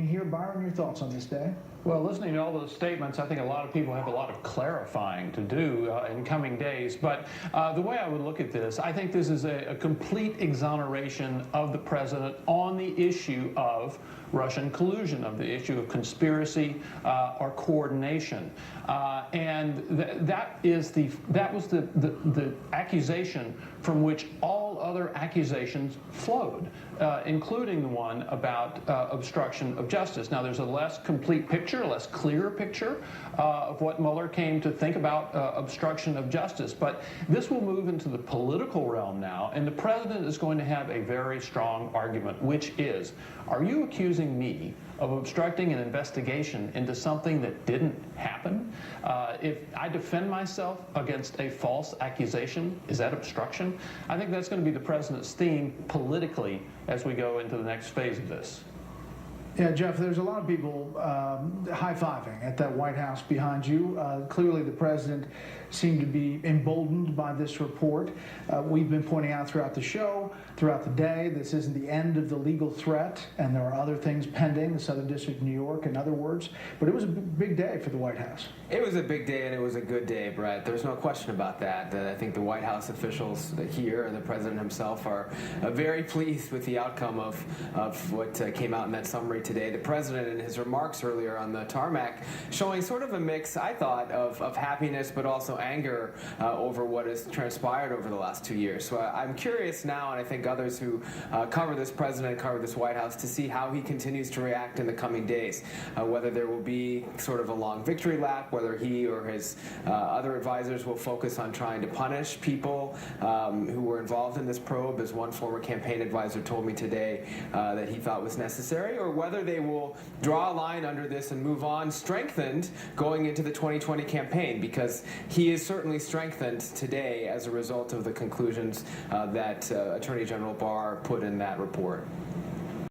Here, Byron, your thoughts on this day? Well, listening to all those statements, I think a lot of people have a lot of clarifying to do in coming days. But the way I would look at this, I think this is a complete exoneration of the president on the issue of Russian collusion, of the issue of conspiracy or coordination. That was the accusation from which all other accusations flowed, including the one about obstruction of justice. Now, there's a less complete picture, a less clear picture of what Mueller came to think about obstruction of justice. But this will move into the political realm now, and the president is going to have a very strong argument, which is, are you accusing me of obstructing an investigation into something that didn't happen? If I defend myself against a false accusation, is that obstruction? I think that's going to be the president's theme politically as we go into the next phase of this. Yeah, Jeff, there's a lot of people high-fiving at that White House behind you. Clearly, the president seemed to be emboldened by this report. We've been pointing out throughout the show, throughout the day, this isn't the end of the legal threat, and there are other things pending, the Southern District of New York, in other words. But it was a big day for the White House. It was a big day, and it was a good day, Brett. There's no question about that. I think the White House officials here and the president himself are very pleased with the outcome of what came out in that summary today. The president, in his remarks earlier on the tarmac, showing sort of a mix, I thought, of happiness but also anger over what has transpired over the last 2 years. So I'm curious now, and I think others who cover this president, cover this White House, to see how he continues to react in the coming days. Whether there will be sort of a long victory lap, whether he or his other advisors will focus on trying to punish people who were involved in this probe, as one former campaign advisor told me today that he thought was necessary, or whether they will draw a line under this and move on strengthened going into the 2020 campaign, because he is certainly strengthened today as a result of the conclusions that Attorney General Barr put in that report.